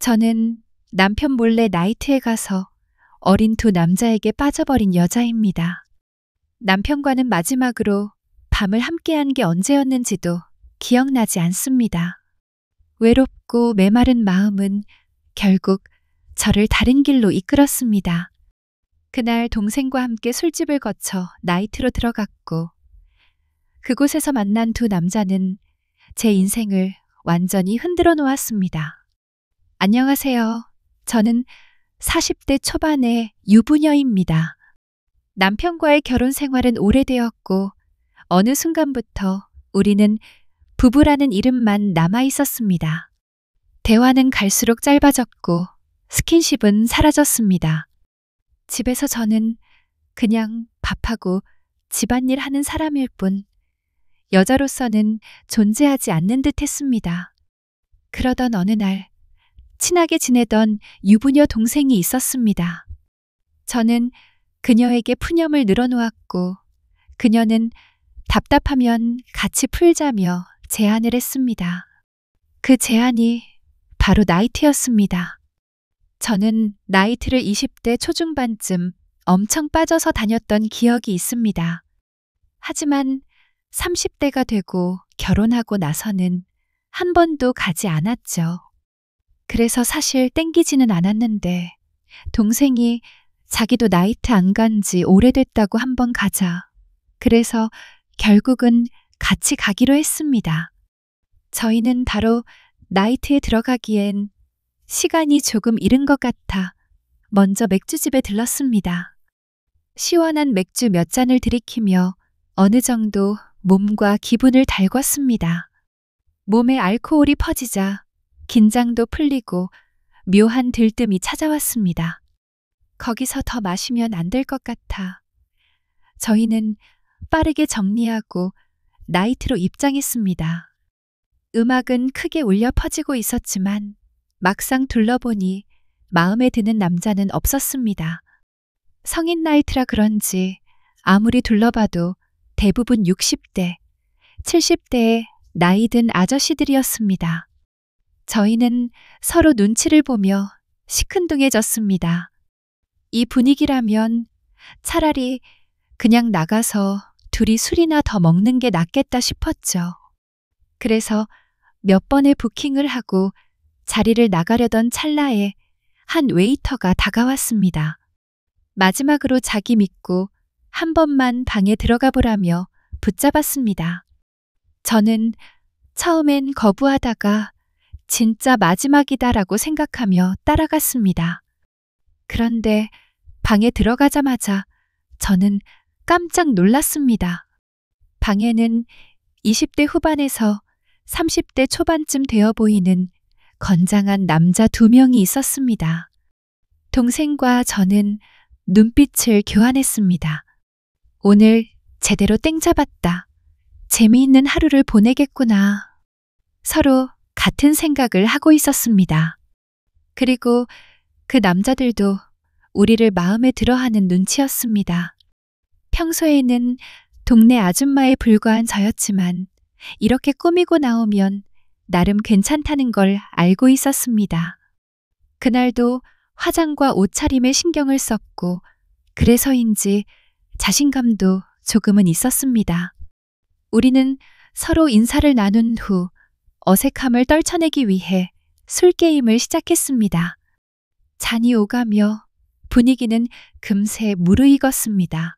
저는 남편 몰래 나이트에 가서 어린 두 남자에게 빠져버린 여자입니다. 남편과는 마지막으로 밤을 함께한 게 언제였는지도 기억나지 않습니다. 외롭고 메마른 마음은 결국 저를 다른 길로 이끌었습니다. 그날 동생과 함께 술집을 거쳐 나이트로 들어갔고 그곳에서 만난 두 남자는 제 인생을 완전히 흔들어 놓았습니다. 안녕하세요. 저는 40대 초반의 유부녀입니다. 남편과의 결혼 생활은 오래되었고 어느 순간부터 우리는 부부라는 이름만 남아 있었습니다. 대화는 갈수록 짧아졌고 스킨십은 사라졌습니다. 집에서 저는 그냥 밥하고 집안일 하는 사람일 뿐 여자로서는 존재하지 않는 듯 했습니다. 그러던 어느 날 친하게 지내던 유부녀 동생이 있었습니다. 저는 그녀에게 푸념을 늘어놓았고 그녀는 답답하면 같이 풀자며 제안을 했습니다. 그 제안이 바로 나이트였습니다. 저는 나이트를 20대 초중반쯤 엄청 빠져서 다녔던 기억이 있습니다. 하지만 30대가 되고 결혼하고 나서는 한 번도 가지 않았죠. 그래서 사실 땡기지는 않았는데 동생이 자기도 나이트 안 간 지 오래됐다고 한번 가자. 그래서 결국은 같이 가기로 했습니다. 저희는 바로 나이트에 들어가기엔 시간이 조금 이른 것 같아 먼저 맥주집에 들렀습니다. 시원한 맥주 몇 잔을 들이키며 어느 정도 몸과 기분을 달궜습니다. 몸에 알코올이 퍼지자 긴장도 풀리고 묘한 들뜸이 찾아왔습니다. 거기서 더 마시면 안 될 것 같아 저희는 빠르게 정리하고 나이트로 입장했습니다. 음악은 크게 울려 퍼지고 있었지만 막상 둘러보니 마음에 드는 남자는 없었습니다. 성인 나이트라 그런지 아무리 둘러봐도 대부분 60대, 70대의 나이든 아저씨들이었습니다. 저희는 서로 눈치를 보며 시큰둥해졌습니다. 이 분위기라면 차라리 그냥 나가서 둘이 술이나 더 먹는 게 낫겠다 싶었죠. 그래서 몇 번의 부킹을 하고 자리를 나가려던 찰나에 한 웨이터가 다가왔습니다. 마지막으로 자기 믿고 한 번만 방에 들어가 보라며 붙잡았습니다. 저는 처음엔 거부하다가 진짜 마지막이다라고 생각하며 따라갔습니다. 그런데 방에 들어가자마자 저는 깜짝 놀랐습니다. 방에는 20대 후반에서 30대 초반쯤 되어 보이는 건장한 남자 2명이 있었습니다. 동생과 저는 눈빛을 교환했습니다. 오늘 제대로 땡 잡았다. 재미있는 하루를 보내겠구나. 서로 같은 생각을 하고 있었습니다. 그리고 그 남자들도 우리를 마음에 들어하는 눈치였습니다. 평소에는 동네 아줌마에 불과한 저였지만 이렇게 꾸미고 나오면 나름 괜찮다는 걸 알고 있었습니다. 그날도 화장과 옷차림에 신경을 썼고 그래서인지 자신감도 조금은 있었습니다. 우리는 서로 인사를 나눈 후 어색함을 떨쳐내기 위해 술게임을 시작했습니다. 잔이 오가며 분위기는 금세 무르익었습니다.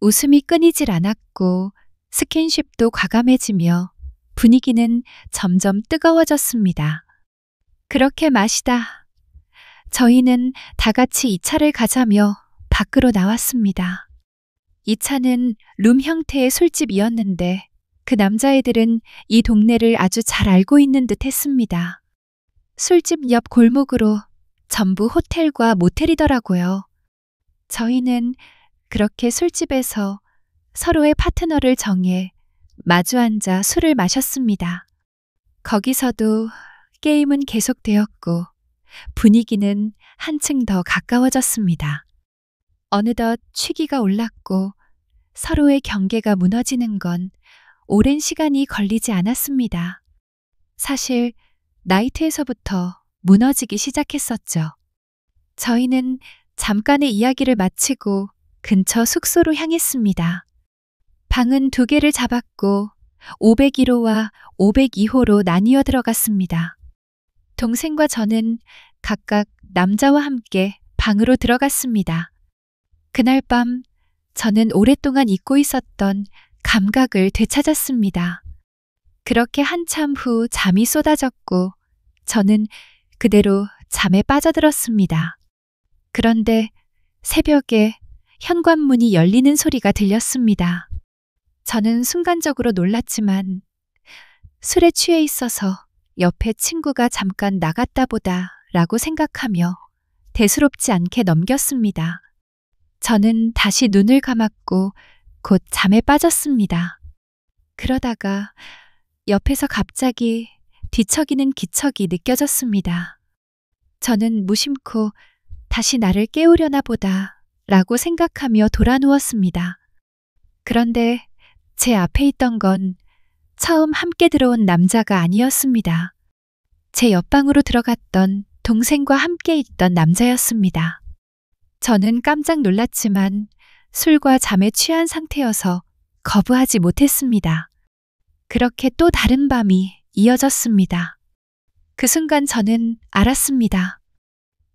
웃음이 끊이질 않았고 스킨십도 과감해지며 분위기는 점점 뜨거워졌습니다. 그렇게 마시다 저희는 다 같이 2차를 가자며 밖으로 나왔습니다. 2차는 룸 형태의 술집이었는데 그 남자애들은 이 동네를 아주 잘 알고 있는 듯 했습니다. 술집 옆 골목으로 전부 호텔과 모텔이더라고요. 저희는 그렇게 술집에서 서로의 파트너를 정해 마주 앉아 술을 마셨습니다. 거기서도 게임은 계속되었고 분위기는 한층 더 가까워졌습니다. 어느덧 취기가 올랐고 서로의 경계가 무너지는 건 오랜 시간이 걸리지 않았습니다. 사실 나이트에서부터 무너지기 시작했었죠. 저희는 잠깐의 이야기를 마치고 근처 숙소로 향했습니다. 방은 2개를 잡았고 501호와 502호로 나뉘어 들어갔습니다. 동생과 저는 각각 남자와 함께 방으로 들어갔습니다. 그날 밤 저는 오랫동안 잊고 있었던 감각을 되찾았습니다. 그렇게 한참 후 잠이 쏟아졌고 저는 그대로 잠에 빠져들었습니다. 그런데 새벽에 현관문이 열리는 소리가 들렸습니다. 저는 순간적으로 놀랐지만 술에 취해 있어서 옆에 친구가 잠깐 나갔다 보다 라고 생각하며 대수롭지 않게 넘겼습니다. 저는 다시 눈을 감았고 곧 잠에 빠졌습니다. 그러다가 옆에서 갑자기 뒤척이는 기척이 느껴졌습니다. 저는 무심코 다시 나를 깨우려나 보다 라고 생각하며 돌아 누웠습니다. 그런데 제 앞에 있던 건 처음 함께 들어온 남자가 아니었습니다. 제 옆방으로 들어갔던 동생과 함께 있던 남자였습니다. 저는 깜짝 놀랐지만 술과 잠에 취한 상태여서 거부하지 못했습니다. 그렇게 또 다른 밤이 이어졌습니다. 그 순간 저는 알았습니다.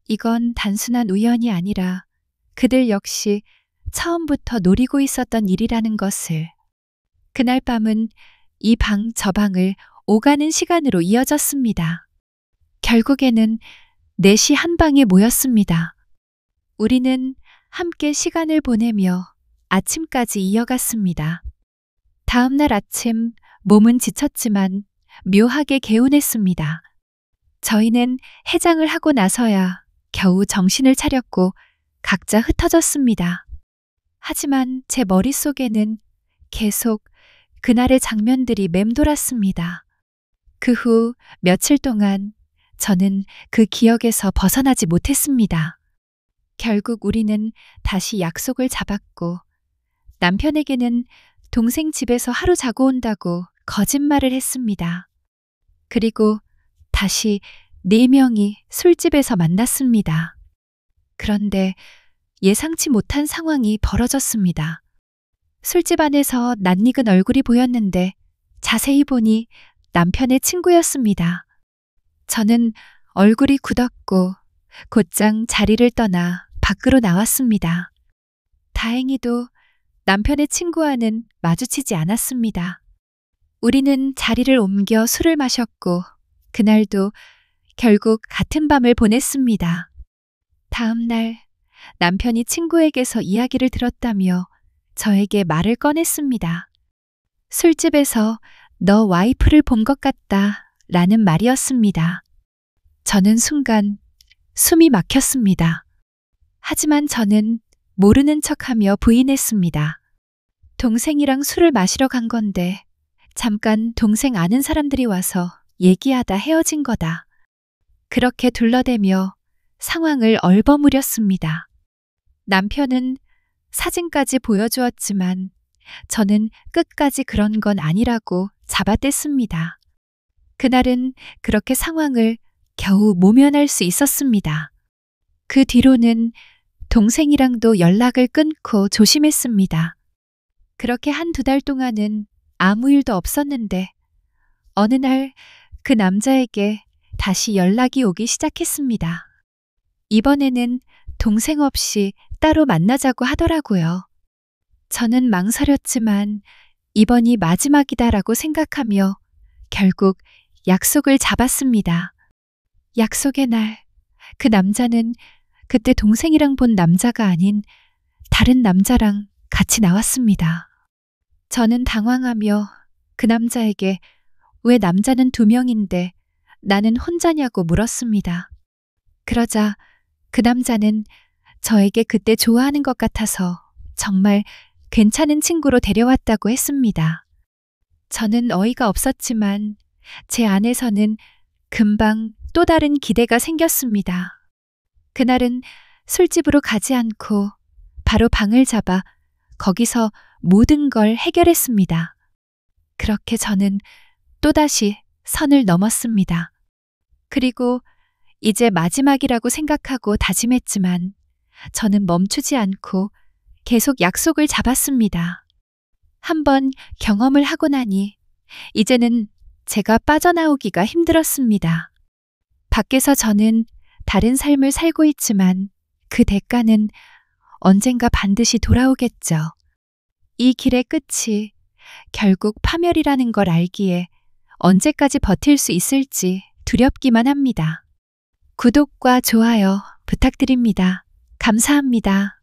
이건 단순한 우연이 아니라 그들 역시 처음부터 노리고 있었던 일이라는 것을. 그날 밤은 이 방 저 방을 오가는 시간으로 이어졌습니다. 결국에는 4시 한 방에 모였습니다. 우리는 함께 시간을 보내며 아침까지 이어갔습니다. 다음 날 아침 몸은 지쳤지만 묘하게 개운했습니다. 저희는 해장을 하고 나서야 겨우 정신을 차렸고 각자 흩어졌습니다. 하지만 제 머릿속에는 계속 그날의 장면들이 맴돌았습니다. 그 후 며칠 동안 저는 그 기억에서 벗어나지 못했습니다. 결국 우리는 다시 약속을 잡았고 남편에게는 동생 집에서 하루 자고 온다고 거짓말을 했습니다. 그리고 다시 4명이 술집에서 만났습니다. 그런데 예상치 못한 상황이 벌어졌습니다. 술집 안에서 낯익은 얼굴이 보였는데 자세히 보니 남편의 친구였습니다. 저는 얼굴이 굳었고 곧장 자리를 떠나 밖으로 나왔습니다. 다행히도 남편의 친구와는 마주치지 않았습니다. 우리는 자리를 옮겨 술을 마셨고 그날도 결국 같은 밤을 보냈습니다. 다음 날 남편이 친구에게서 이야기를 들었다며 저에게 말을 꺼냈습니다. 술집에서 너 와이프를 본 것 같다 라는 말이었습니다. 저는 순간 숨이 막혔습니다. 하지만 저는 모르는 척하며 부인했습니다. 동생이랑 술을 마시러 간 건데 잠깐 동생 아는 사람들이 와서 얘기하다 헤어진 거다. 그렇게 둘러대며 상황을 얼버무렸습니다. 남편은 사진까지 보여주었지만 저는 끝까지 그런 건 아니라고 잡아댔습니다. 그날은 그렇게 상황을 겨우 모면할 수 있었습니다. 그 뒤로는 동생이랑도 연락을 끊고 조심했습니다. 그렇게 1-2달 동안은 아무 일도 없었는데 어느 날 그 남자에게 다시 연락이 오기 시작했습니다. 이번에는 동생 없이 따로 만나자고 하더라고요. 저는 망설였지만 이번이 마지막이다라고 생각하며 결국 약속을 잡았습니다. 약속의 날, 그 남자는 그때 동생이랑 본 남자가 아닌 다른 남자랑 같이 나왔습니다. 저는 당황하며 그 남자에게 왜 남자는 2명인데 나는 혼자냐고 물었습니다. 그러자 그 남자는 저에게 그때 좋아하는 것 같아서 정말 괜찮은 친구로 데려왔다고 했습니다. 저는 어이가 없었지만 제 안에서는 금방 또 다른 기대가 생겼습니다. 그날은 술집으로 가지 않고 바로 방을 잡아 거기서 모든 걸 해결했습니다. 그렇게 저는 또다시 선을 넘었습니다. 그리고 이제 마지막이라고 생각하고 다짐했지만 저는 멈추지 않고 계속 약속을 잡았습니다. 한번 경험을 하고 나니 이제는 제가 빠져나오기가 힘들었습니다. 밖에서 저는 다른 삶을 살고 있지만 그 대가는 언젠가 반드시 돌아오겠죠. 이 길의 끝이 결국 파멸이라는 걸 알기에 언제까지 버틸 수 있을지 두렵기만 합니다. 구독과 좋아요 부탁드립니다. 감사합니다.